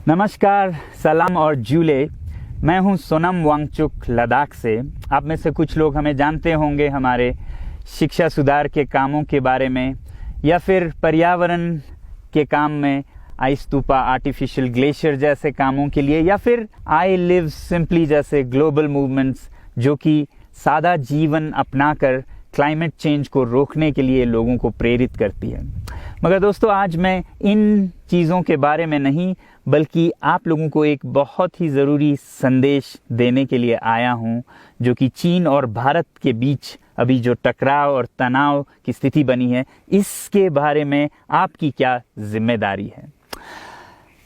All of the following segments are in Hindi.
नमस्कार, सलाम और जूले। मैं हूं सोनम वांगचुक लद्दाख से। आप में से कुछ लोग हमें जानते होंगे हमारे शिक्षा सुधार के कामों के बारे में, या फिर पर्यावरण के काम में आइस स्तूपा, आर्टिफिशियल ग्लेशियर जैसे कामों के लिए, या फिर आई लिव सिंपली जैसे ग्लोबल मूवमेंट्स जो कि सादा जीवन अपनाकर क्लाइमेट चेंज को रोकने के लिए लोगों को प्रेरित करती है। मगर दोस्तों, आज मैं इन चीज़ों के बारे में नहीं बल्कि आप लोगों को एक बहुत ही ज़रूरी संदेश देने के लिए आया हूं, जो कि चीन और भारत के बीच अभी जो टकराव और तनाव की स्थिति बनी है, इसके बारे में आपकी क्या जिम्मेदारी है।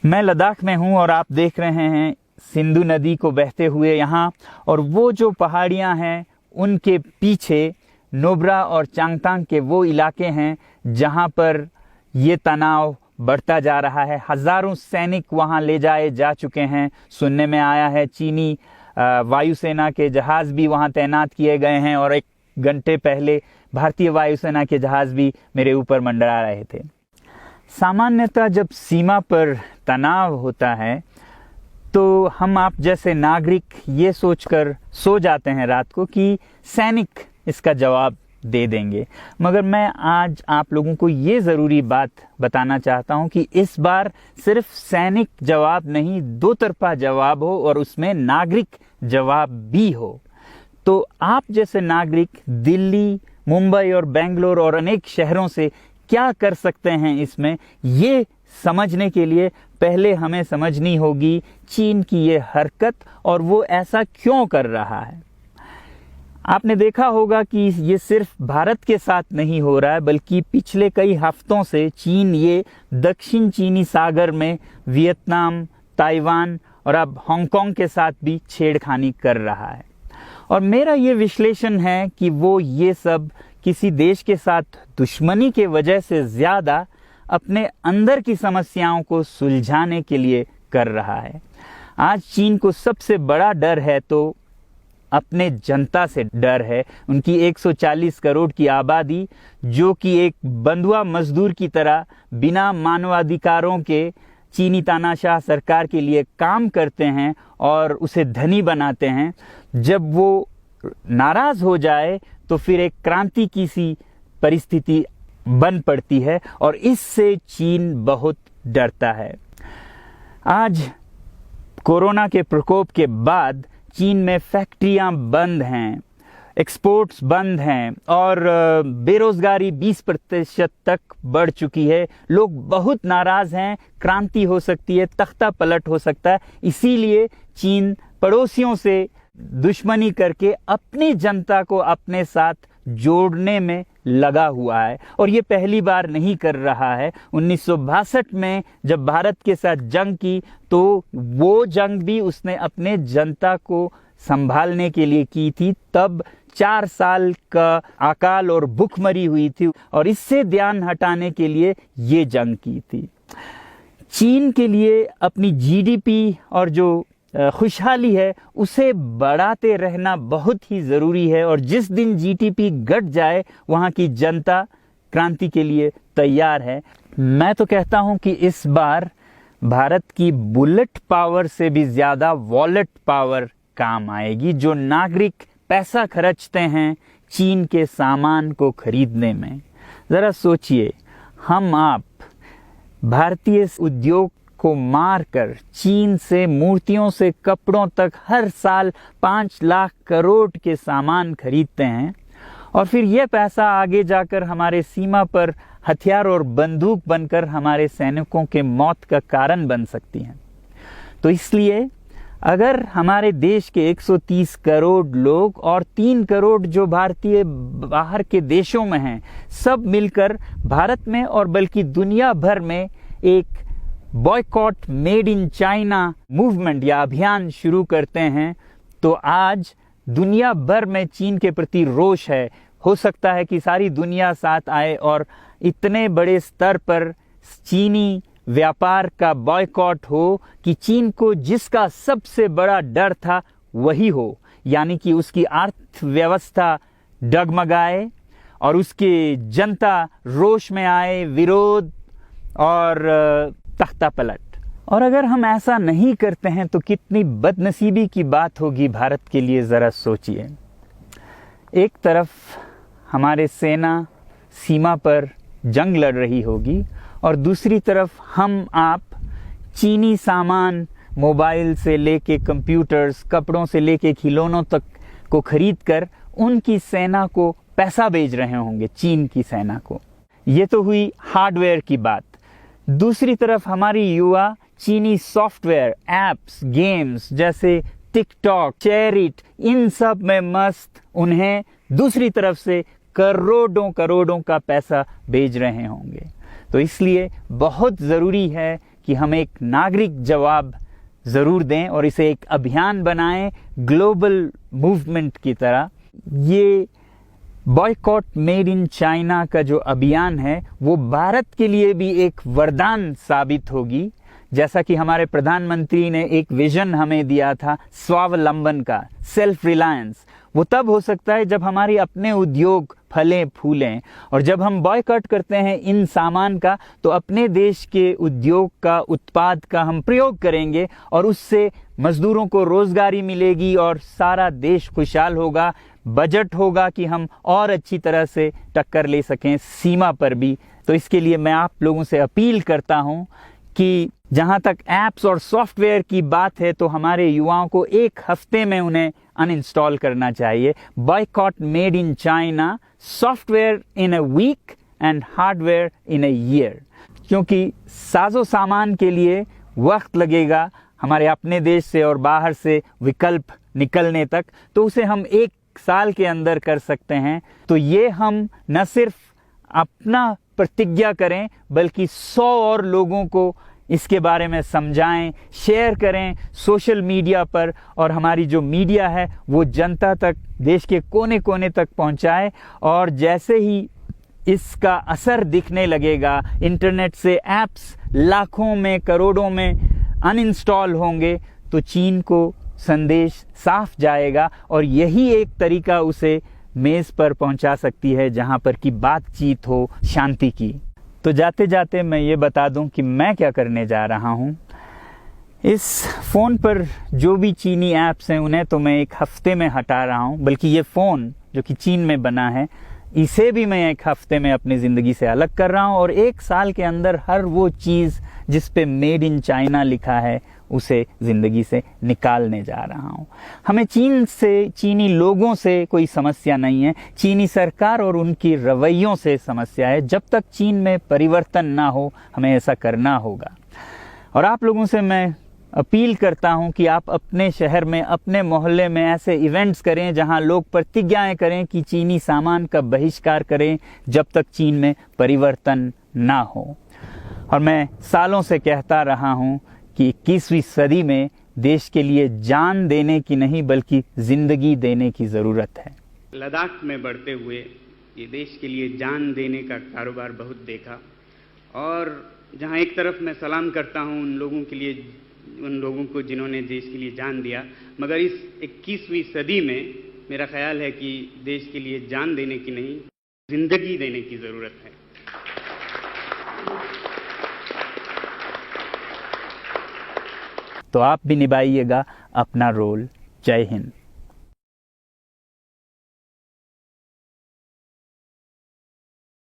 मैं लद्दाख में हूं और आप देख रहे हैं सिंधु नदी को बहते हुए यहाँ, और वो जो पहाड़ियाँ हैं उनके पीछे नुब्रा और चांगतांग के वो इलाके हैं जहाँ पर ये तनाव बढ़ता जा रहा है। हज़ारों सैनिक वहाँ ले जाए जा चुके हैं। सुनने में आया है चीनी वायुसेना के जहाज़ भी वहाँ तैनात किए गए हैं, और 1 घंटे पहले भारतीय वायुसेना के जहाज़ भी मेरे ऊपर मंडरा रहे थे। सामान्यतः जब सीमा पर तनाव होता है तो हम आप जैसे नागरिक ये सोचकर सो जाते हैं रात को कि सैनिक इसका जवाब दे देंगे। मगर मैं आज आप लोगों को ये ज़रूरी बात बताना चाहता हूं कि इस बार सिर्फ सैनिक जवाब नहीं, दो तरफा जवाब हो और उसमें नागरिक जवाब भी हो। तो आप जैसे नागरिक दिल्ली, मुंबई और बेंगलोर और अनेक शहरों से क्या कर सकते हैं इसमें, ये समझने के लिए पहले हमें समझनी होगी चीन की ये हरकत और वो ऐसा क्यों कर रहा है। आपने देखा होगा कि ये सिर्फ भारत के साथ नहीं हो रहा है, बल्कि पिछले कई हफ्तों से चीन ये दक्षिण चीनी सागर में वियतनाम, ताइवान और अब हांगकांग के साथ भी छेड़खानी कर रहा है। और मेरा ये विश्लेषण है कि वो ये सब किसी देश के साथ दुश्मनी के वजह से ज़्यादा अपने अंदर की समस्याओं को सुलझाने के लिए कर रहा है। आज चीन को सबसे बड़ा डर है तो अपने जनता से डर है। उनकी 140 करोड़ की आबादी, जो कि एक बंधुआ मजदूर की तरह बिना मानवाधिकारों के चीनी तानाशाह सरकार के लिए काम करते हैं और उसे धनी बनाते हैं। जब वो नाराज हो जाए तो फिर एक क्रांति की सी परिस्थिति बन पड़ती है, और इससे चीन बहुत डरता है। आज कोरोना के प्रकोप के बाद चीन में फैक्ट्रियां बंद हैं, एक्सपोर्ट्स बंद हैं और बेरोजगारी 20% तक बढ़ चुकी है। लोग बहुत नाराज हैं, क्रांति हो सकती है, तख्ता पलट हो सकता है। इसीलिए चीन पड़ोसियों से दुश्मनी करके अपनी जनता को अपने साथ जोड़ने में लगा हुआ है, और ये पहली बार नहीं कर रहा है। 1962 में जब भारत के साथ जंग की तो वो जंग भी उसने अपने जनता को संभालने के लिए की थी। तब 4 साल का अकाल और भूखमरी हुई थी, और इससे ध्यान हटाने के लिए ये जंग की थी। चीन के लिए अपनी जीडीपी और जो खुशहाली है उसे बढ़ाते रहना बहुत ही ज़रूरी है, और जिस दिन जीडीपी घट जाए वहाँ की जनता क्रांति के लिए तैयार है। मैं तो कहता हूँ कि इस बार भारत की बुलेट पावर से भी ज़्यादा वॉलेट पावर काम आएगी, जो नागरिक पैसा खर्चते हैं चीन के सामान को खरीदने में। ज़रा सोचिए, हम आप भारतीय उद्योग को मारकर चीन से मूर्तियों से कपड़ों तक हर साल 5 लाख करोड़ के सामान खरीदते हैं, और फिर यह पैसा आगे जाकर हमारे सीमा पर हथियार और बंदूक बनकर हमारे सैनिकों के मौत का कारण बन सकती हैं। तो इसलिए अगर हमारे देश के 130 करोड़ लोग और 3 करोड़ जो भारतीय बाहर के देशों में हैं, सब मिलकर भारत में और बल्कि दुनिया भर में एक boycott made in China movement या अभियान शुरू करते हैं, तो आज दुनिया भर में चीन के प्रति रोष है। हो सकता है कि सारी दुनिया साथ आए और इतने बड़े स्तर पर चीनी व्यापार का बॉयकॉट हो कि चीन को जिसका सबसे बड़ा डर था वही हो, यानी कि उसकी अर्थव्यवस्था डगमगाए और उसकी जनता रोष में आए, विरोध और तख्ता पलट। और अगर हम ऐसा नहीं करते हैं तो कितनी बदनसीबी की बात होगी भारत के लिए, ज़रा सोचिए। एक तरफ हमारे सेना सीमा पर जंग लड़ रही होगी और दूसरी तरफ हम आप चीनी सामान, मोबाइल से लेके कंप्यूटर्स, कपड़ों से लेके खिलौनों तक को खरीद कर उनकी सेना को पैसा भेज रहे होंगे, चीन की सेना को। ये तो हुई हार्डवेयर की बात। दूसरी तरफ हमारी युवा चीनी सॉफ्टवेयर, एप्स, गेम्स जैसे टिकटॉक, शेयरिट, इन सब में मस्त, उन्हें दूसरी तरफ से करोड़ों करोड़ों का पैसा भेज रहे होंगे। तो इसलिए बहुत ज़रूरी है कि हम एक नागरिक जवाब ज़रूर दें और इसे एक अभियान बनाएं, ग्लोबल मूवमेंट की तरह। ये बॉयकॉट मेड इन चाइना का जो अभियान है वो भारत के लिए भी एक वरदान साबित होगी। जैसा कि हमारे प्रधानमंत्री ने एक विजन हमें दिया था स्वावलंबन का, सेल्फ रिलायंस, वो तब हो सकता है जब हमारे अपने उद्योग फलें फूलें। और जब हम बॉयकॉट करते हैं इन सामान का तो अपने देश के उद्योग का, उत्पाद का हम प्रयोग करेंगे और उससे मजदूरों को रोजगारी मिलेगी और सारा देश खुशहाल होगा। बजट होगा कि हम और अच्छी तरह से टक्कर ले सकें सीमा पर भी। तो इसके लिए मैं आप लोगों से अपील करता हूं कि जहां तक ऐप्स और सॉफ्टवेयर की बात है तो हमारे युवाओं को एक हफ्ते में उन्हें अनइंस्टॉल करना चाहिए। Boycott made in China, software in a week and hardware in a year. क्योंकि साजो सामान के लिए वक्त लगेगा हमारे अपने देश से और बाहर से विकल्प निकलने तक, तो उसे हम 1 साल के अंदर कर सकते हैं। तो ये हम न सिर्फ अपना प्रतिज्ञा करें बल्कि 100 और लोगों को इसके बारे में समझाएं, शेयर करें सोशल मीडिया पर, और हमारी जो मीडिया है वो जनता तक, देश के कोने कोने तक पहुंचाए। और जैसे ही इसका असर दिखने लगेगा, इंटरनेट से ऐप्स लाखों में, करोड़ों में अनइंस्टॉल होंगे, तो चीन को संदेश साफ जाएगा और यही एक तरीका उसे मेज़ पर पहुंचा सकती है जहां पर कि बातचीत हो शांति की। तो जाते जाते मैं ये बता दूं कि मैं क्या करने जा रहा हूं। इस फ़ोन पर जो भी चीनी ऐप्स हैं उन्हें तो मैं 1 हफ्ते में हटा रहा हूं, बल्कि ये फ़ोन जो कि चीन में बना है इसे भी मैं 1 हफ्ते में अपनी ज़िंदगी से अलग कर रहा हूं। और 1 साल के अंदर हर वो चीज़ जिस पे मेड इन चाइना लिखा है उसे ज़िंदगी से निकालने जा रहा हूं। हमें चीन से, चीनी लोगों से कोई समस्या नहीं है, चीनी सरकार और उनकी रवैयों से समस्या है। जब तक चीन में परिवर्तन ना हो हमें ऐसा करना होगा। और आप लोगों से मैं अपील करता हूं कि आप अपने शहर में, अपने मोहल्ले में ऐसे इवेंट्स करें जहां लोग प्रतिज्ञाएं करें कि चीनी सामान का बहिष्कार करें जब तक चीन में परिवर्तन ना हो। और मैं सालों से कहता रहा हूं कि 21वीं सदी में देश के लिए जान देने की नहीं बल्कि जिंदगी देने की ज़रूरत है। लद्दाख में बढ़ते हुए ये देश के लिए जान देने का कारोबार बहुत देखा, और जहां एक तरफ मैं सलाम करता हूं उन लोगों के लिए, उन लोगों को जिन्होंने देश के लिए जान दिया, मगर इस 21वीं सदी में मेरा ख्याल है कि देश के लिए जान देने की नहीं, जिंदगी देने की ज़रूरत है। तो आप भी निभाइएगा अपना रोल। जय हिंद।